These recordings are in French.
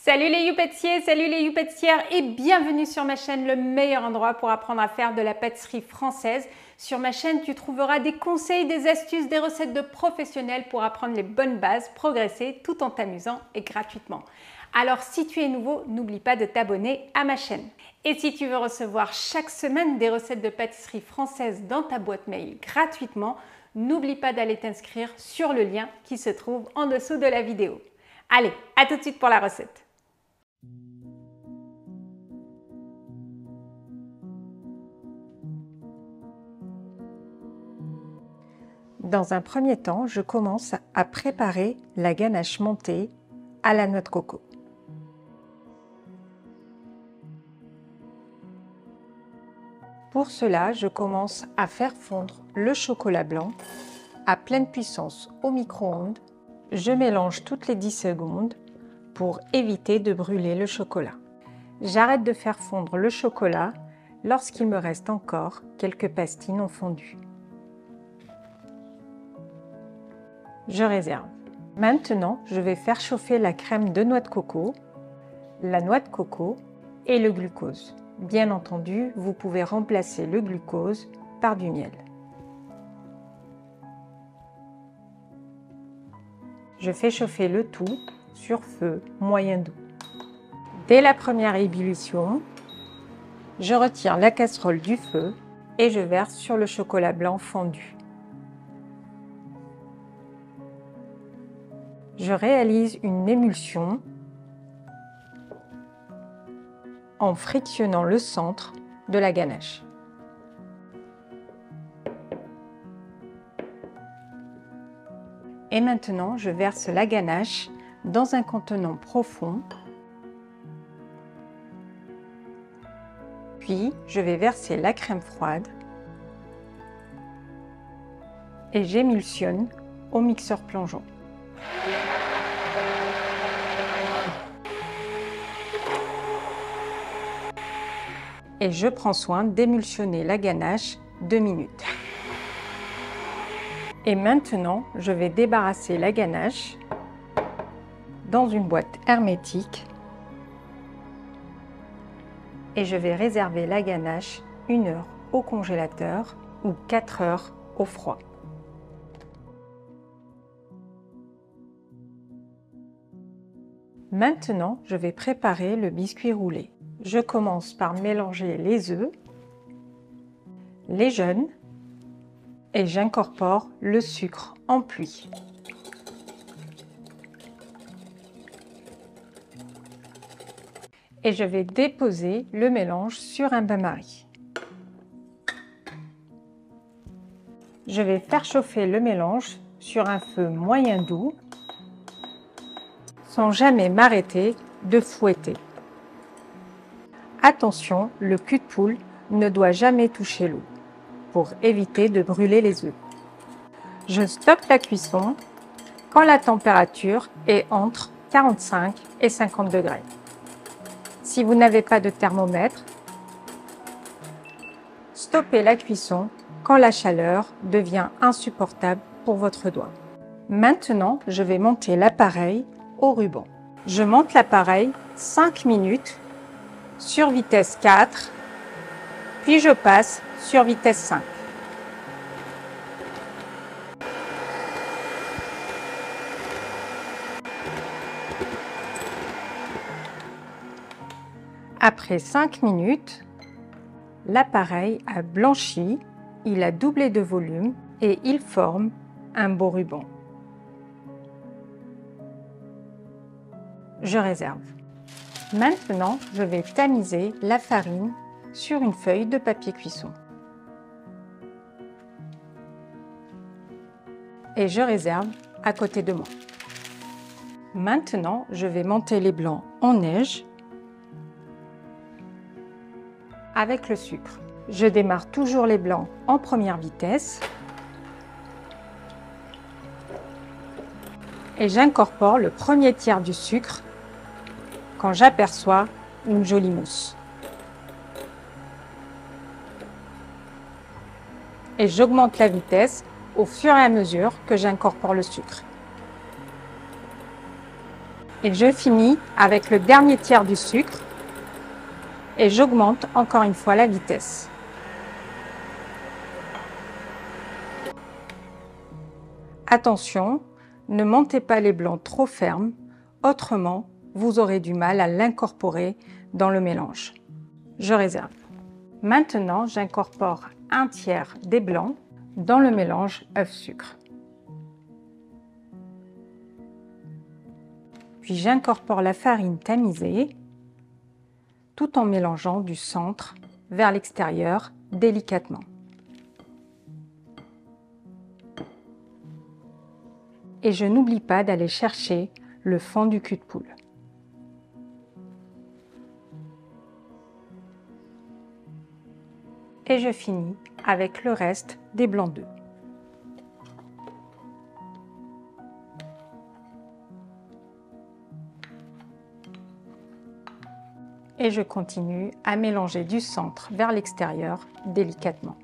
Salut les youpâtissiers, salut les youpâtissières et bienvenue sur ma chaîne, le meilleur endroit pour apprendre à faire de la pâtisserie française. Sur ma chaîne, tu trouveras des conseils, des astuces, des recettes de professionnels pour apprendre les bonnes bases, progresser tout en t'amusant et gratuitement. Alors si tu es nouveau, n'oublie pas de t'abonner à ma chaîne. Et si tu veux recevoir chaque semaine des recettes de pâtisserie française dans ta boîte mail gratuitement, n'oublie pas d'aller t'inscrire sur le lien qui se trouve en dessous de la vidéo. Allez, à tout de suite pour la recette. Dans un premier temps, je commence à préparer la ganache montée à la noix de coco. Pour cela, je commence à faire fondre le chocolat blanc à pleine puissance au micro-ondes. Je mélange toutes les 10 secondes pour éviter de brûler le chocolat. J'arrête de faire fondre le chocolat lorsqu'il me reste encore quelques pastilles non fondues. Je réserve. Maintenant, je vais faire chauffer la crème de noix de coco, la noix de coco et le glucose. Bien entendu, vous pouvez remplacer le glucose par du miel. Je fais chauffer le tout sur feu moyen doux. Dès la première ébullition, je retire la casserole du feu et je verse sur le chocolat blanc fondu. Je réalise une émulsion en frictionnant le centre de la ganache. Et maintenant, je verse la ganache dans un contenant profond. Puis, je vais verser la crème froide et j'émulsionne au mixeur plongeon. Et je prends soin d'émulsionner la ganache 2 minutes. Et maintenant, je vais débarrasser la ganache dans une boîte hermétique et je vais réserver la ganache 1 heure au congélateur ou 4 heures au froid. Maintenant, je vais préparer le biscuit roulé. Je commence par mélanger les œufs, les jaunes et j'incorpore le sucre en pluie. Et je vais déposer le mélange sur un bain-marie. Je vais faire chauffer le mélange sur un feu moyen doux sans jamais m'arrêter de fouetter. Attention, le cul de poule ne doit jamais toucher l'eau pour éviter de brûler les œufs. Je stoppe la cuisson quand la température est entre 45 et 50 degrés. Si vous n'avez pas de thermomètre, stoppez la cuisson quand la chaleur devient insupportable pour votre doigt. Maintenant, je vais monter l'appareil au ruban. Je monte l'appareil 5 minutes sur vitesse 4, puis je passe sur vitesse 5. Après 5 minutes, l'appareil a blanchi, il a doublé de volume et il forme un beau ruban. Je réserve. Maintenant, je vais tamiser la farine sur une feuille de papier cuisson. Et je réserve à côté de moi. Maintenant, je vais monter les blancs en neige avec le sucre. Je démarre toujours les blancs en première vitesse et j'incorpore le premier tiers du sucre quand j'aperçois une jolie mousse. Et j'augmente la vitesse au fur et à mesure que j'incorpore le sucre. Et je finis avec le dernier tiers du sucre et j'augmente encore une fois la vitesse. Attention, ne montez pas les blancs trop fermes, autrement vous aurez du mal à l'incorporer dans le mélange. Je réserve. Maintenant, j'incorpore un tiers des blancs dans le mélange œuf-sucre. Puis j'incorpore la farine tamisée tout en mélangeant du centre vers l'extérieur délicatement. Et je n'oublie pas d'aller chercher le fond du cul de poule. Et je finis avec le reste des blancs d'œufs. Et je continue à mélanger du centre vers l'extérieur délicatement.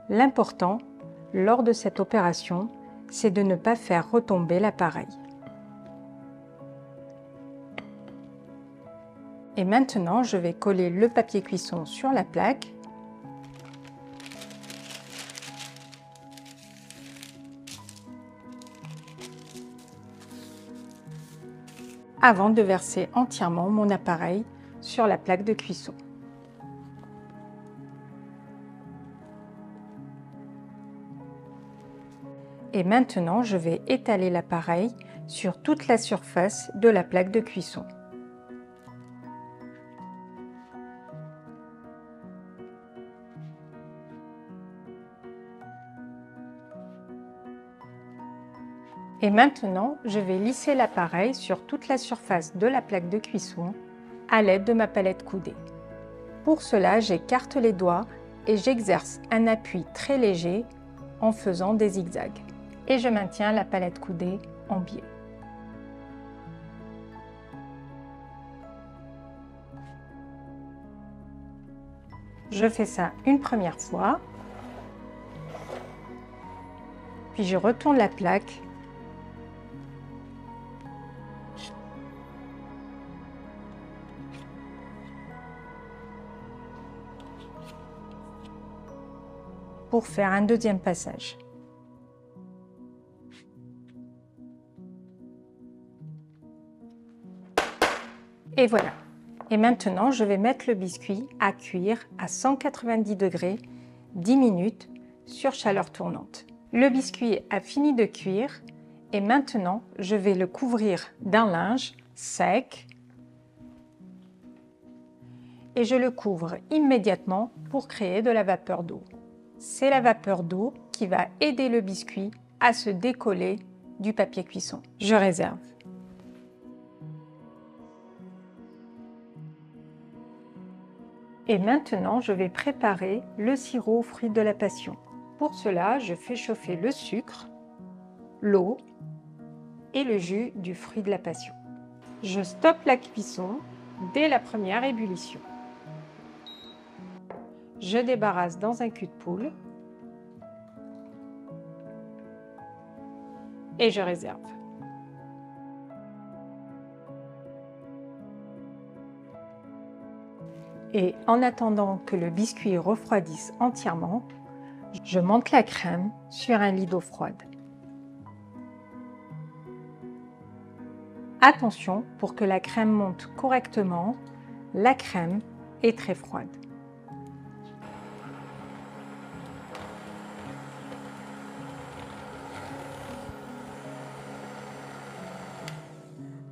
L'important, lors de cette opération, c'est de ne pas faire retomber l'appareil. Et maintenant, je vais coller le papier cuisson sur la plaque. Avant de verser entièrement mon appareil sur la plaque de cuisson. Et maintenant, je vais étaler l'appareil sur toute la surface de la plaque de cuisson. Et maintenant, je vais lisser l'appareil sur toute la surface de la plaque de cuisson à l'aide de ma palette coudée. Pour cela, j'écarte les doigts et j'exerce un appui très léger en faisant des zigzags. Et je maintiens la palette coudée en biais. Je fais ça une première fois, puis je retourne la plaque pour faire un deuxième passage. Et voilà. Et maintenant, je vais mettre le biscuit à cuire à 190 degrés 10 minutes sur chaleur tournante. Le biscuit a fini de cuire et maintenant, je vais le couvrir d'un linge sec et je le couvre immédiatement pour créer de la vapeur d'eau. C'est la vapeur d'eau qui va aider le biscuit à se décoller du papier cuisson. Je réserve. Et maintenant, je vais préparer le sirop aux fruits de la passion. Pour cela, je fais chauffer le sucre, l'eau et le jus du fruit de la passion. Je stoppe la cuisson dès la première ébullition. Je débarrasse dans un cul de poule et je réserve. Et en attendant que le biscuit refroidisse entièrement, je monte la crème sur un lit d'eau froide. Attention, pour que la crème monte correctement, la crème est très froide.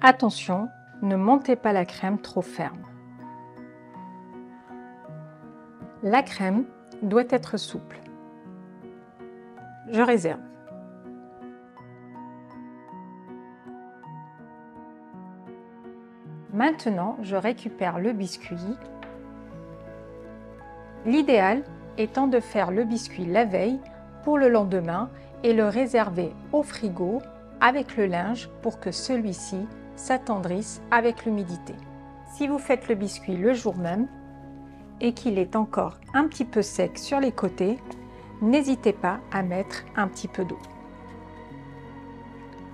Attention, ne montez pas la crème trop ferme. La crème doit être souple. Je réserve. Maintenant, je récupère le biscuit. L'idéal étant de faire le biscuit la veille pour le lendemain et le réserver au frigo avec le linge pour que celui-ci s'attendrisse avec l'humidité. Si vous faites le biscuit le jour même et qu'il est encore un petit peu sec sur les côtés, n'hésitez pas à mettre un petit peu d'eau.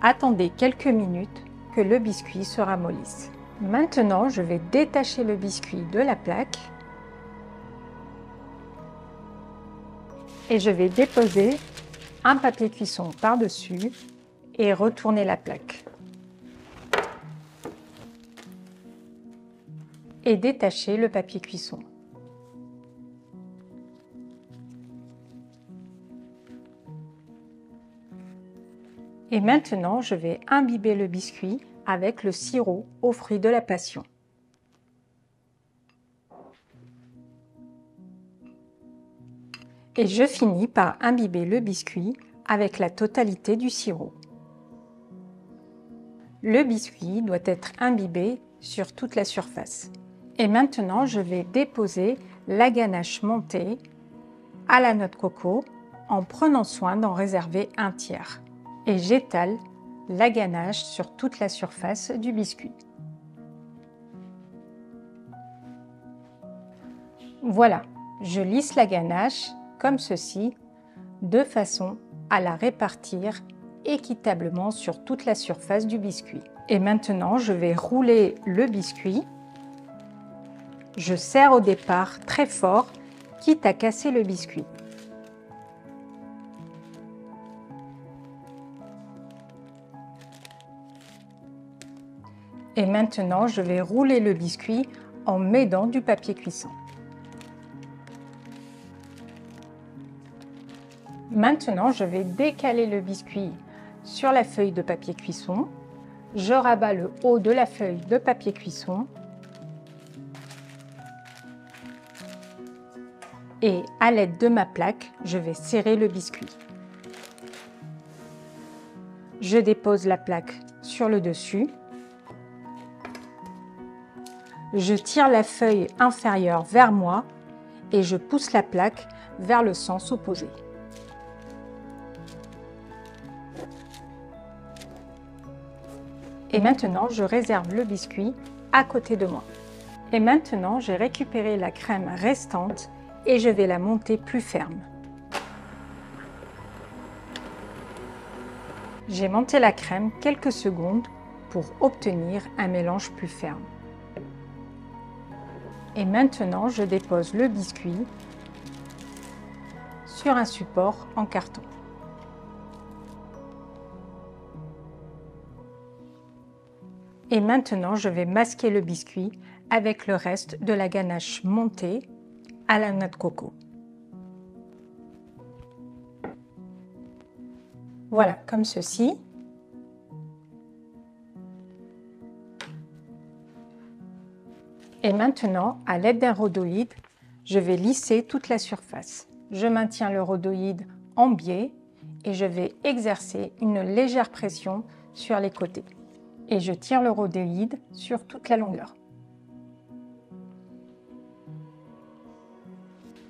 Attendez quelques minutes que le biscuit se ramollisse. Maintenant, je vais détacher le biscuit de la plaque et je vais déposer un papier cuisson par-dessus et retourner la plaque. Et détacher le papier cuisson. Et maintenant, je vais imbiber le biscuit avec le sirop aux fruits de la passion. Et je finis par imbiber le biscuit avec la totalité du sirop. Le biscuit doit être imbibé sur toute la surface. Et maintenant, je vais déposer la ganache montée à la noix de coco en prenant soin d'en réserver un tiers. Et j'étale la ganache sur toute la surface du biscuit. Voilà, je lisse la ganache comme ceci, de façon à la répartir équitablement sur toute la surface du biscuit. Et maintenant, je vais rouler le biscuit. Je serre au départ très fort, quitte à casser le biscuit. Et maintenant, je vais rouler le biscuit en m'aidant du papier cuisson. Maintenant, je vais décaler le biscuit sur la feuille de papier cuisson. Je rabats le haut de la feuille de papier cuisson. Et à l'aide de ma plaque, je vais serrer le biscuit. Je dépose la plaque sur le dessus. Je tire la feuille inférieure vers moi et je pousse la plaque vers le sens opposé. Et maintenant, je réserve le biscuit à côté de moi. Et maintenant, j'ai récupéré la crème restante et je vais la monter plus ferme. J'ai monté la crème quelques secondes pour obtenir un mélange plus ferme. Et maintenant, je dépose le biscuit sur un support en carton. Et maintenant, je vais masquer le biscuit avec le reste de la ganache montée à la noix de coco. Voilà, comme ceci. Et maintenant, à l'aide d'un rhodoïde, je vais lisser toute la surface. Je maintiens le rhodoïde en biais et je vais exercer une légère pression sur les côtés. Et je tire le rhodoïde sur toute la longueur.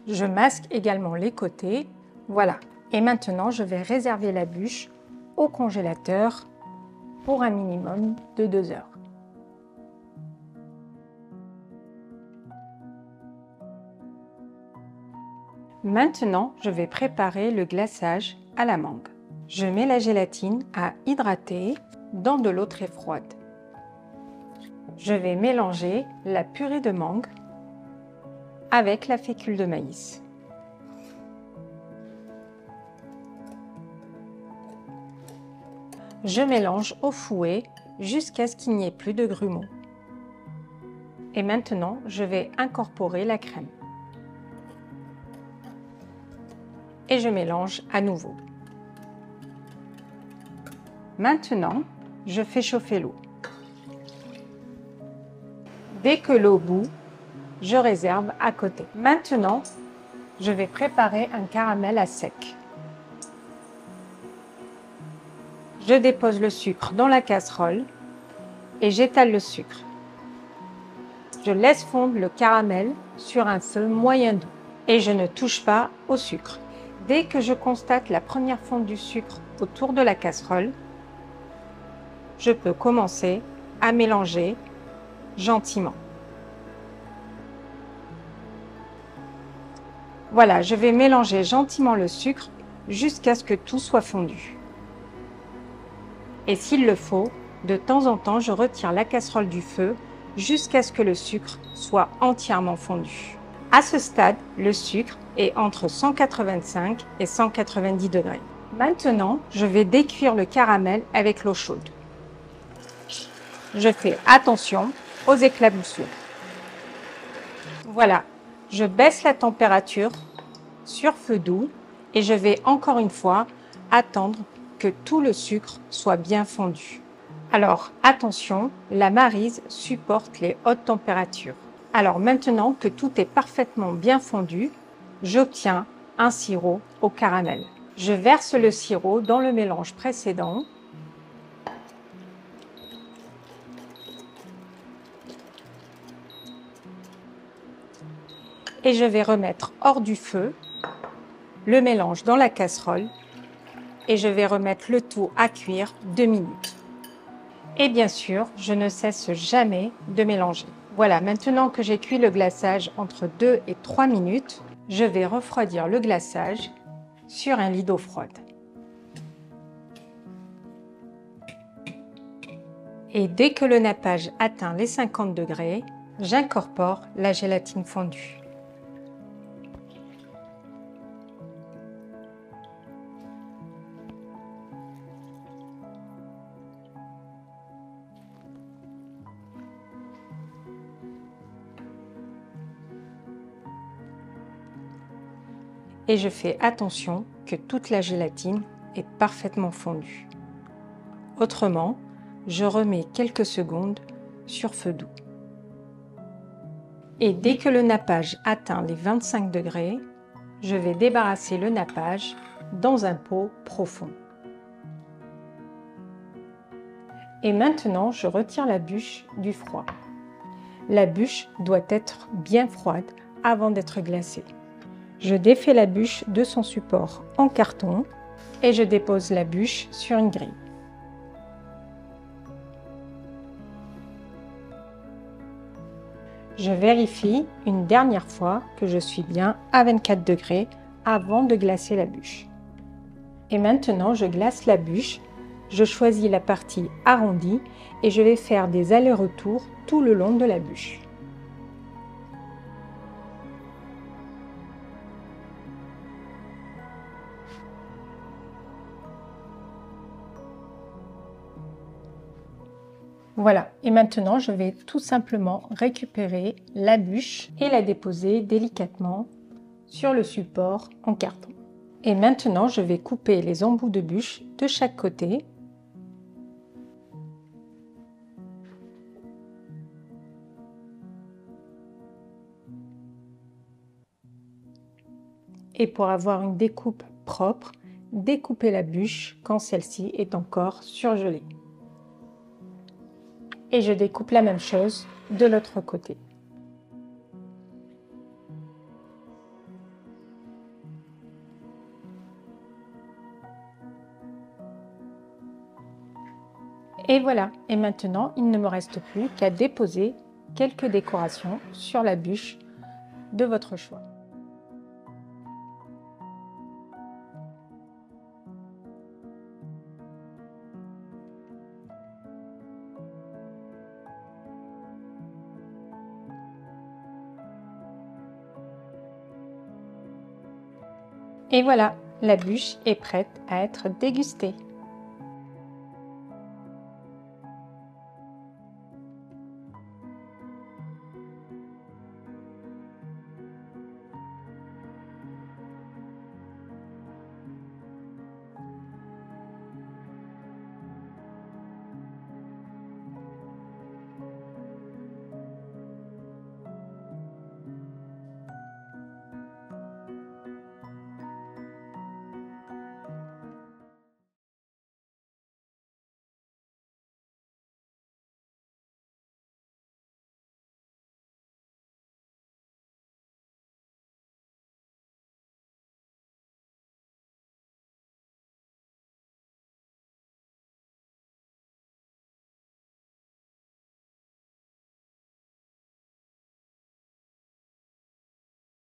Je masque également les côtés. Voilà. Et maintenant, je vais réserver la bûche au congélateur pour un minimum de 2 heures. Maintenant, je vais préparer le glaçage à la mangue. Je mets la gélatine à hydrater dans de l'eau très froide. Je vais mélanger la purée de mangue avec la fécule de maïs. Je mélange au fouet jusqu'à ce qu'il n'y ait plus de grumeaux. Et maintenant, je vais incorporer la crème. Et je mélange à nouveau. Maintenant, je fais chauffer l'eau. Dès que l'eau bout, je réserve à côté. Maintenant, je vais préparer un caramel à sec. Je dépose le sucre dans la casserole et j'étale le sucre. Je laisse fondre le caramel sur un feu moyen doux et je ne touche pas au sucre. Dès que je constate la première fonte du sucre autour de la casserole, je peux commencer à mélanger gentiment. Voilà, je vais mélanger gentiment le sucre jusqu'à ce que tout soit fondu. Et s'il le faut, de temps en temps, je retire la casserole du feu jusqu'à ce que le sucre soit entièrement fondu. À ce stade, le sucre est entre 185 et 190 degrés. Maintenant, je vais décuire le caramel avec l'eau chaude. Je fais attention aux éclaboussures. Voilà, je baisse la température sur feu doux et je vais encore une fois attendre que tout le sucre soit bien fondu. Alors attention, la Maryse supporte les hautes températures. Alors maintenant que tout est parfaitement bien fondu, j'obtiens un sirop au caramel. Je verse le sirop dans le mélange précédent. Et je vais remettre hors du feu le mélange dans la casserole et je vais remettre le tout à cuire 2 minutes. Et bien sûr, je ne cesse jamais de mélanger. Voilà, maintenant que j'ai cuit le glaçage entre 2 et 3 minutes, je vais refroidir le glaçage sur un lit d'eau froide. Et dès que le nappage atteint les 50 degrés, j'incorpore la gélatine fondue. Et je fais attention que toute la gélatine est parfaitement fondue. Autrement, je remets quelques secondes sur feu doux. Et dès que le nappage atteint les 25 degrés, je vais débarrasser le nappage dans un pot profond. Et maintenant, je retire la bûche du froid. La bûche doit être bien froide avant d'être glacée. Je défais la bûche de son support en carton et je dépose la bûche sur une grille. Je vérifie une dernière fois que je suis bien à 24 degrés avant de glacer la bûche. Et maintenant, je glace la bûche. Je choisis la partie arrondie et je vais faire des allers-retours tout le long de la bûche. Voilà, et maintenant je vais tout simplement récupérer la bûche et la déposer délicatement sur le support en carton. Et maintenant je vais couper les embouts de bûche de chaque côté. Et pour avoir une découpe propre, découpez la bûche quand celle-ci est encore surgelée. Et je découpe la même chose de l'autre côté. Et voilà, et maintenant il ne me reste plus qu'à déposer quelques décorations sur la bûche de votre choix. Et voilà, la bûche est prête à être dégustée.